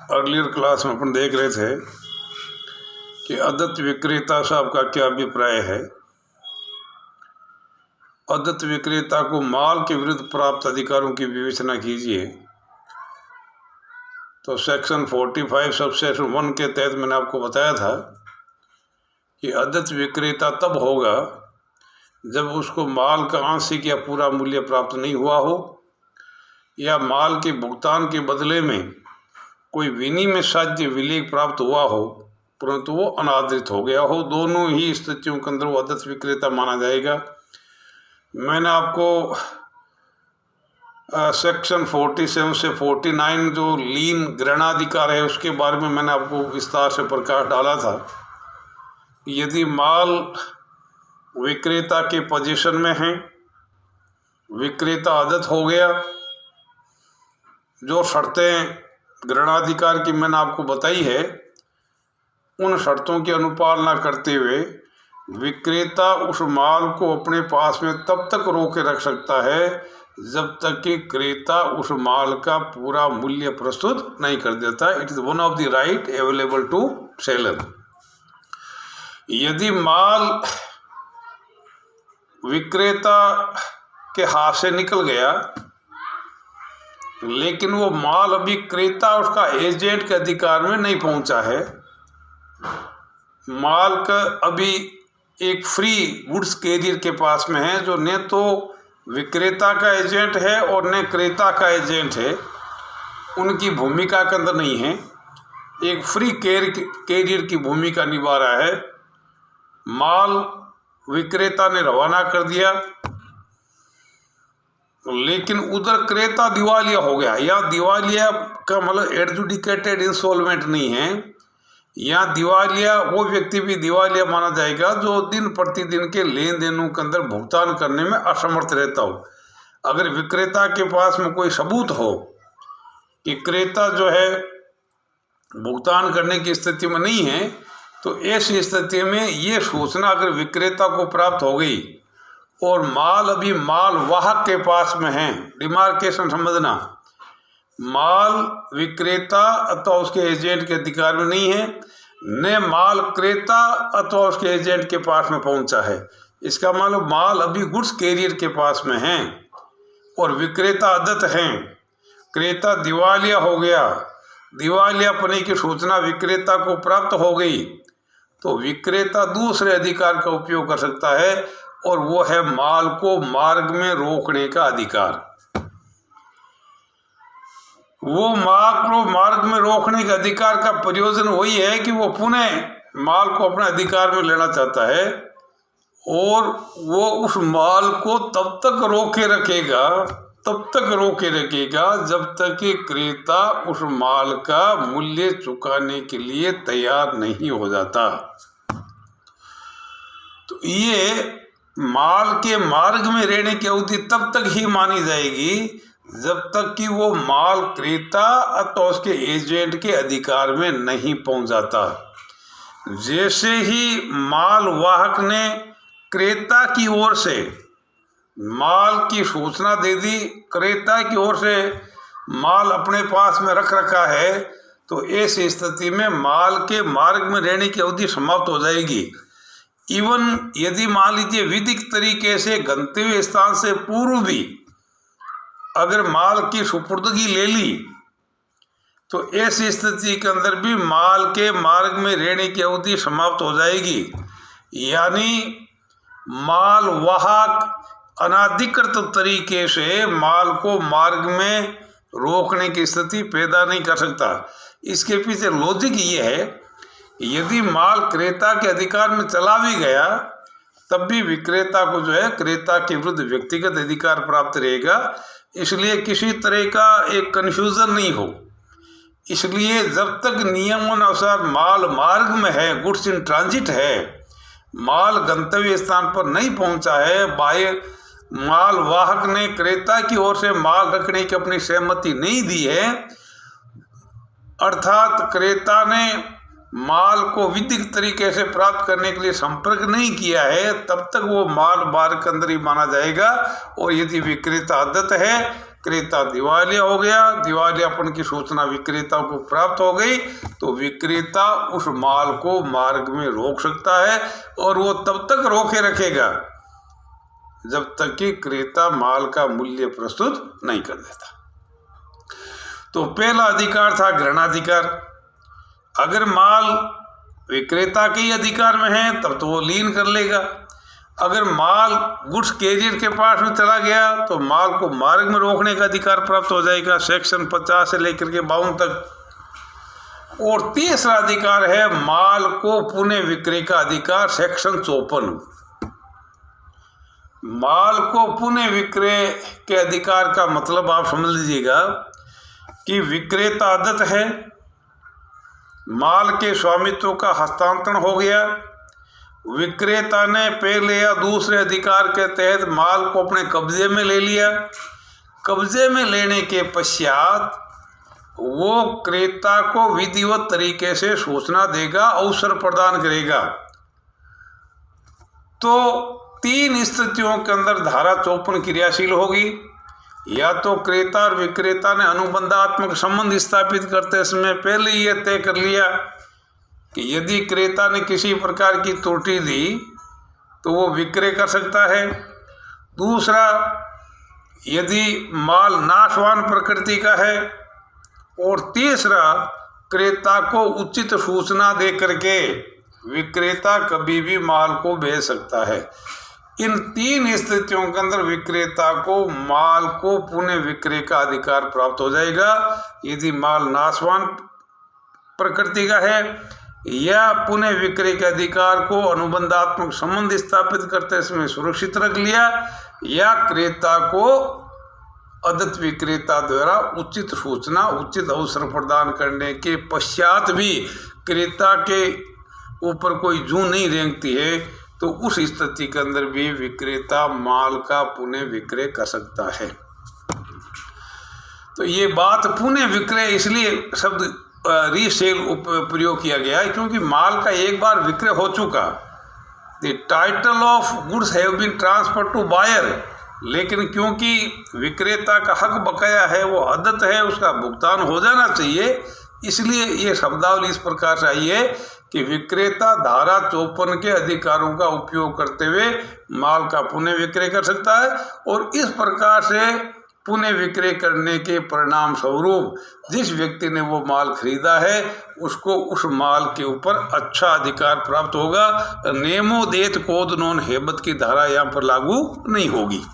Earlier class में अपन देख रहे थे कि अदत्त विक्रेता साहब का क्या अभिप्राय है। अदत्त विक्रेता को माल के विरुद्ध प्राप्त अधिकारों की विवेचना कीजिए। तो सेक्शन 45 सबसेक्शन 1 के तहत मैंने आपको बताया था कि अदत्त विक्रेता तब होगा जब उसको माल का आंशिक या पूरा मूल्य प्राप्त नहीं हुआ हो या माल के भुगतान के बदले में कोई विनिमय साध्य विलेख प्राप्त हुआ हो परंतु वो अनादृत हो गया हो। दोनों ही स्थितियों के अंदर वो अदत्त विक्रेता माना जाएगा। मैंने आपको सेक्शन 47 से 49 जो लीन ग्रहणाधिकार है उसके बारे में मैंने आपको विस्तार से प्रकाश डाला था। यदि माल विक्रेता के पोजीशन में है, विक्रेता अदत्त हो गया, जो शर्तें ग्रहणाधिकार की मैंने आपको बताई है उन शर्तों की अनुपालना करते हुए विक्रेता उस माल को अपने पास में तब तक रोके रख सकता है जब तक कि क्रेता उस माल का पूरा मूल्य प्रस्तुत नहीं कर देता। It is one of the right available to seller. यदि माल विक्रेता के हाथ से निकल गया लेकिन वो माल अभी क्रेता उसका एजेंट के अधिकार में नहीं पहुंचा है, माल का अभी एक फ्री गुड्स कैरियर के पास में है जो न तो विक्रेता का एजेंट है और न क्रेता का एजेंट है, उनकी भूमिका के अंदर नहीं है, एक फ्री कैरियर की भूमिका निभा रहा है। माल विक्रेता ने रवाना कर दिया लेकिन उधर क्रेता दिवालिया हो गया, या दिवालिया का मतलब एडजुडिकेटेड इंसॉल्वेंट नहीं है, या दिवालिया वो व्यक्ति भी दिवालिया माना जाएगा जो दिन प्रतिदिन के लेन देनों के अंदर भुगतान करने में असमर्थ रहता हो। अगर विक्रेता के पास में कोई सबूत हो कि क्रेता जो है भुगतान करने की स्थिति में नहीं है तो ऐसी स्थिति में ये सूचना अगर विक्रेता को प्राप्त हो गई और माल अभी माल वाहक के पास में है, डिमार्केशन समझना, माल विक्रेता अथवा उसके एजेंट के अधिकार में नहीं है, न माल क्रेता अथवा उसके एजेंट के पास में पहुंचा है, इसका मतलब माल अभी गुड्स कैरियर के पास में है और विक्रेता अदत्त हैं, क्रेता दिवालिया हो गया, दिवालिया पने की सूचना विक्रेता को प्राप्त हो गई तो विक्रेता दूसरे अधिकार का उपयोग कर सकता है और वो है माल को मार्ग में रोकने का अधिकार। वो माल को मार्ग में रोकने के अधिकार का प्रयोजन वही है कि वो पुनः माल को अपने अधिकार में लेना चाहता है और वो उस माल को तब तक रोके रखेगा जब तक कि क्रेता उस माल का मूल्य चुकाने के लिए तैयार नहीं हो जाता। तो ये माल के मार्ग में रहने की अवधि तब तक ही मानी जाएगी जब तक कि वो माल क्रेता अथवा उसके एजेंट के अधिकार में नहीं पहुंच जाता। जैसे ही माल वाहक ने क्रेता की ओर से माल की सूचना दे दी, क्रेता की ओर से माल अपने पास में रख रखा है, तो ऐसी स्थिति में माल के मार्ग में रहने की अवधि समाप्त हो जाएगी। इवन यदि मान लीजिए विधिक तरीके से गंतव्य स्थान से पूर्व भी अगर माल की सुपुर्दगी ले ली तो ऐसी स्थिति के अंदर भी माल के मार्ग में रहने की अवधि समाप्त हो जाएगी। यानी माल वाहक अनाधिकृत तरीके से माल को मार्ग में रोकने की स्थिति पैदा नहीं कर सकता। इसके पीछे लॉजिक ये है, यदि माल क्रेता के अधिकार में चला भी गया तब भी विक्रेता को जो है क्रेता के विरुद्ध व्यक्तिगत अधिकार प्राप्त रहेगा, इसलिए किसी तरह का एक कन्फ्यूजन नहीं हो। इसलिए जब तक नियमानुसार माल मार्ग में है, गुड्स इन ट्रांजिट है, माल गंतव्य स्थान पर नहीं पहुंचा है, बाहर माल वाहक ने क्रेता की ओर से माल रखने की अपनी सहमति नहीं दी है, अर्थात क्रेता ने माल को विधिक तरीके से प्राप्त करने के लिए संपर्क नहीं किया है, तब तक वो माल मार्ग के अंदर ही माना जाएगा। और यदि विक्रेता अदत्त है क्रेता दिवालिया हो गया, दिवालियापन की सूचना विक्रेता को प्राप्त हो गई तो विक्रेता उस माल को मार्ग में रोक सकता है और वो तब तक रोके रखेगा जब तक कि क्रेता माल का मूल्य प्रस्तुत नहीं कर देता। तो पहला अधिकार था ग्रहणाधिकार। अगर माल विक्रेता के ही अधिकार में है तब तो वो लीन कर लेगा। अगर माल गुड्स कैरियर के पास में चला गया तो माल को मार्ग में रोकने का अधिकार प्राप्त हो जाएगा, सेक्शन 50 से लेकर के 52 तक। और तीसरा अधिकार है माल को पुनः विक्रय का अधिकार, सेक्शन 54। माल को पुनः विक्रय के अधिकार का मतलब आप समझ लीजिएगा कि विक्रेता आदत है, माल के स्वामित्व का हस्तांतरण हो गया, विक्रेता ने पहले या दूसरे अधिकार के तहत माल को अपने कब्जे में ले लिया। कब्जे में लेने के पश्चात वो क्रेता को विधिवत तरीके से सूचना देगा, अवसर प्रदान करेगा। तो 3 स्थितियों के अंदर धारा 54 क्रियाशील होगी। या तो क्रेता और विक्रेता ने अनुबंधात्मक संबंध स्थापित करते समय पहले ही यह तय कर लिया कि यदि क्रेता ने किसी प्रकार की त्रुटि दी तो वो विक्रय कर सकता है। दूसरा, यदि माल नाशवान प्रकृति का है। और तीसरा, क्रेता को उचित सूचना दे करके विक्रेता कभी भी माल को बेच सकता है। इन 3 स्थितियों के अंदर विक्रेता को माल को पुनः विक्रय का अधिकार प्राप्त हो जाएगा। यदि माल नाशवान प्रकृति का है या पुनः विक्रय के अधिकार को अनुबंधात्मक संबंध स्थापित करते समय सुरक्षित रख लिया, या क्रेता को आदत विक्रेता द्वारा उचित सूचना, उचित अवसर प्रदान करने के पश्चात भी क्रेता के ऊपर कोई जू नहीं रेंगती है, तो उस स्थिति के अंदर भी विक्रेता माल का पुनः विक्रय कर सकता है। तो ये बात पुनः विक्रय इसलिए शब्द रीसेल प्रयोग किया गया है क्योंकि माल का एक बार विक्रय हो चुका, the title of goods have been transfer to buyer, लेकिन क्योंकि विक्रेता का हक बकाया है, वो आदत है, उसका भुगतान हो जाना चाहिए, इसलिए ये शब्दावली इस प्रकार से आई है कि विक्रेता धारा 54 के अधिकारों का उपयोग करते हुए माल का पुनः विक्रय कर सकता है। और इस प्रकार से पुनः विक्रय करने के परिणाम स्वरूप जिस व्यक्ति ने वो माल खरीदा है उसको उस माल के ऊपर अच्छा अधिकार प्राप्त होगा। नेमो देत कोद नॉन हेबत की धारा यहाँ पर लागू नहीं होगी।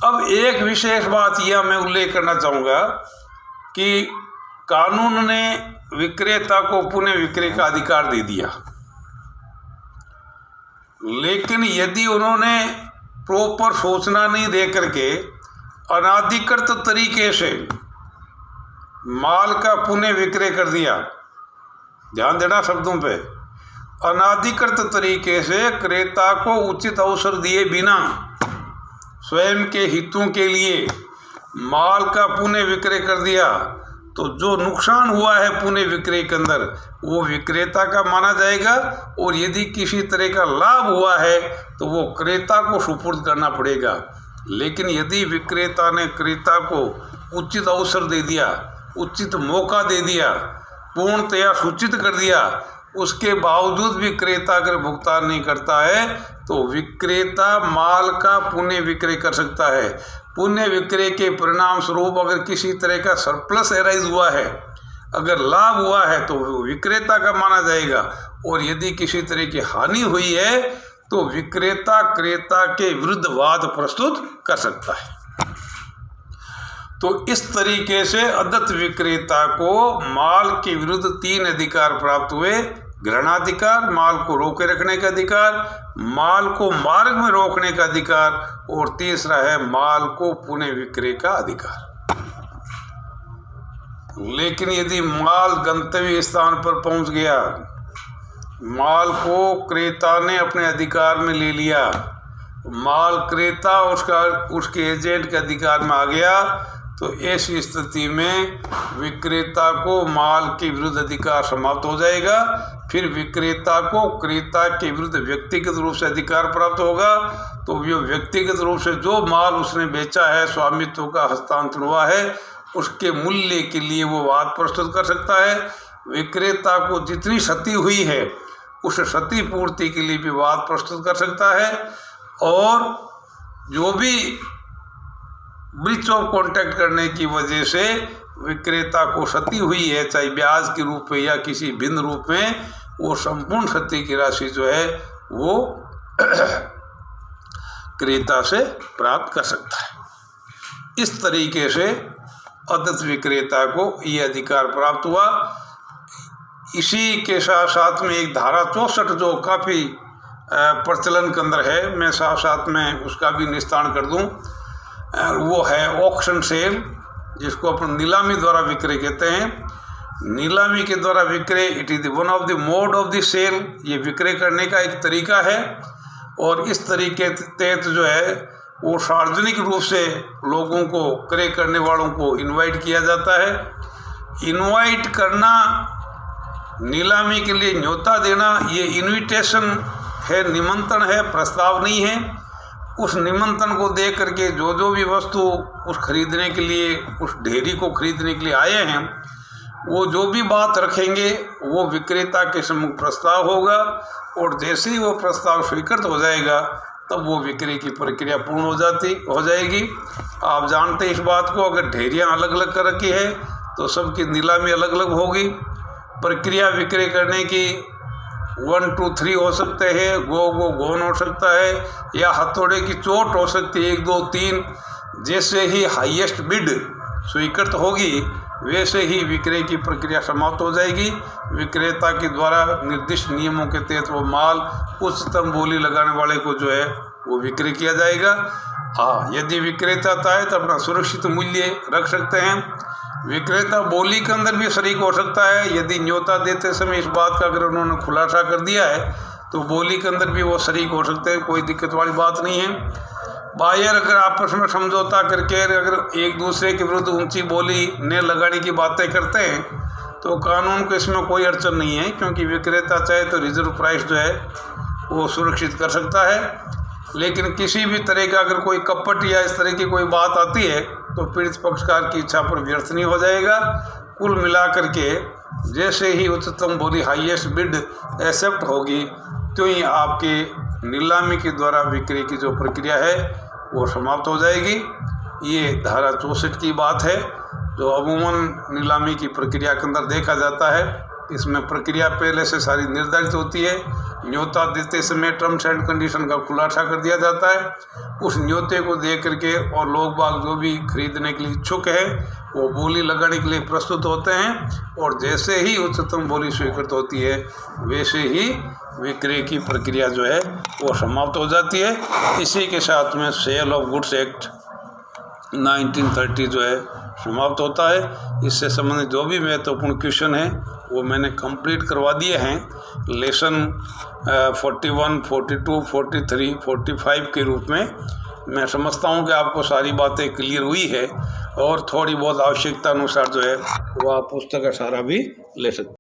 अब एक विशेष बात यह मैं उल्लेख करना चाहूँगा कि कानून ने विक्रेता को पुनः विक्रय का अधिकार दे दिया, लेकिन यदि उन्होंने प्रॉपर सूचना नहीं दे करके अनाधिकृत तरीके से माल का पुनः विक्रय कर दिया, ध्यान देना शब्दों पे, अनाधिकृत तरीके से क्रेता को उचित अवसर दिए बिना स्वयं के हितों के लिए माल का पुनः विक्रय कर दिया, तो जो नुकसान हुआ है पुनः विक्रय के अंदर वो विक्रेता का माना जाएगा। और यदि किसी तरह का लाभ हुआ है तो वो क्रेता को सुपुर्द करना पड़ेगा। लेकिन यदि विक्रेता ने क्रेता को उचित अवसर दे दिया, उचित मौका दे दिया, पूर्णतया सूचित कर दिया, उसके बावजूद भी क्रेता अगर भुगतान नहीं करता है तो विक्रेता माल का पुनः विक्रय कर सकता है। पुनः विक्रय के परिणाम स्वरूप अगर किसी तरह का सरप्लस एराइज हुआ है, अगर लाभ हुआ है तो विक्रेता का माना जाएगा। और यदि किसी तरह की हानि हुई है तो विक्रेता क्रेता के विरुद्ध वाद प्रस्तुत कर सकता है। तो इस तरीके से आदत विक्रेता को माल के विरुद्ध 3 अधिकार प्राप्त हुए: ग्रहणाधिकार, माल को रोके रखने का अधिकार, माल को मार्ग में रोकने का अधिकार, और तीसरा है माल को पुनः विक्रय का अधिकार। लेकिन यदि माल गंतव्य स्थान पर पहुंच गया, माल को क्रेता ने अपने अधिकार में ले लिया, माल क्रेता उसके एजेंट के अधिकार में आ गया, तो ऐसी स्थिति में विक्रेता को माल के विरुद्ध अधिकार समाप्त हो जाएगा। फिर विक्रेता को क्रेता के विरुद्ध व्यक्तिगत रूप से अधिकार प्राप्त होगा। तो वो व्यक्तिगत रूप से जो माल उसने बेचा है, स्वामित्व का हस्तांतरण हुआ है, उसके मूल्य के लिए वो वाद प्रस्तुत कर सकता है। विक्रेता को जितनी क्षति हुई है उस क्षति पूर्ति के लिए भी वाद प्रस्तुत कर सकता है। और जो भी ब्रीच ऑफ कॉन्ट्रैक्ट करने की वजह से विक्रेता को क्षति हुई है, चाहे ब्याज के रूप में या किसी भिन्न रूप में, वो संपूर्ण क्षति की राशि जो है वो क्रेता से प्राप्त कर सकता है। इस तरीके से अदत्त विक्रेता को ये अधिकार प्राप्त हुआ। इसी के साथ साथ में एक धारा 64 जो काफ़ी प्रचलन के अंदर है, मैं साथ साथ में उसका भी निस्तारण कर दूं, वो है ऑक्शन सेल, जिसको अपन नीलामी द्वारा विक्रय कहते हैं। नीलामी के द्वारा विक्रय, it is one of the mode of the sale, ये विक्रय करने का एक तरीका है। और इस तरीके के तहत जो है वो सार्वजनिक रूप से लोगों को, क्रय करने वालों को इनवाइट किया जाता है। इनवाइट करना, नीलामी के लिए न्योता देना, ये इनविटेशन है, निमंत्रण है, प्रस्ताव नहीं है। उस निमंत्रण को दे करके जो भी वस्तु उस खरीदने के लिए, उस ढेरी को खरीदने के लिए आए हैं, वो जो भी बात रखेंगे वो विक्रेता के सम्मुख प्रस्ताव होगा। और जैसे ही वो प्रस्ताव स्वीकृत हो जाएगा तब वो विक्रय की प्रक्रिया पूर्ण हो जाएगी। आप जानते हैं इस बात को, अगर ढेरियाँ अलग अलग कर रखी है तो सबकी नीलामी अलग अलग होगी। प्रक्रिया विक्रय करने की 1 2 3 हो सकते हैं, गोन हो सकता है, या हथौड़े की चोट हो सकती है 1 2 3। जैसे ही हाईएस्ट बिड स्वीकृत होगी वैसे ही विक्रय की प्रक्रिया समाप्त हो जाएगी। विक्रेता के द्वारा निर्दिष्ट नियमों के तहत वो माल उच्चतम बोली लगाने वाले को जो है वो विक्रय किया जाएगा। हाँ, यदि विक्रेता चाहे तो अपना सुरक्षित मूल्य रख सकते हैं। विक्रेता बोली के अंदर भी शरीक हो सकता है। यदि न्योता देते समय इस बात का अगर उन्होंने खुलासा कर दिया है तो बोली के अंदर भी वो शरीक हो सकते हैं, कोई दिक्कत वाली बात नहीं है। बायर अगर आपस में समझौता करके अगर एक दूसरे के विरुद्ध ऊंची बोली न लगाने की बातें करते हैं तो कानून को इसमें कोई अड़चन नहीं है, क्योंकि विक्रेता चाहे तो रिजर्व प्राइस जो है वो सुरक्षित कर सकता है। लेकिन किसी भी तरह का अगर कोई कपट या इस तरह की कोई बात आती है तो पीड़ित पक्षकार की इच्छा पर व्यर्थ नहीं हो जाएगा। कुल मिलाकर के जैसे ही उच्चतम बोली हाईएस्ट बिड एक्सेप्ट होगी तो ही आपके नीलामी के द्वारा विक्रय की जो प्रक्रिया है वो समाप्त हो जाएगी। ये धारा 64 की बात है जो अमूमन नीलामी की प्रक्रिया के अंदर देखा जाता है। इसमें प्रक्रिया पहले से सारी निर्धारित होती है। न्योता देते समय टर्म्स एंड कंडीशन का खुलासा कर दिया जाता है। उस न्योते को देख करके और लोग बाग जो भी खरीदने के लिए इच्छुक है वो बोली लगाने के लिए प्रस्तुत होते हैं। और जैसे ही उच्चतम बोली स्वीकृत होती है वैसे ही विक्रय की प्रक्रिया जो है वो समाप्त हो जाती है। इसी के साथ में सेल ऑफ गुड्स एक्ट 1930 जो है समाप्त होता है। इससे संबंधित जो भी महत्वपूर्ण क्वेश्चन है वो मैंने कंप्लीट करवा दिए हैं लेसन 41, 42, 43, 45 के रूप में। मैं समझता हूँ कि आपको सारी बातें क्लियर हुई है और थोड़ी बहुत आवश्यकता अनुसार जो है वो आप पुस्तक का सहारा भी ले सकते हैं।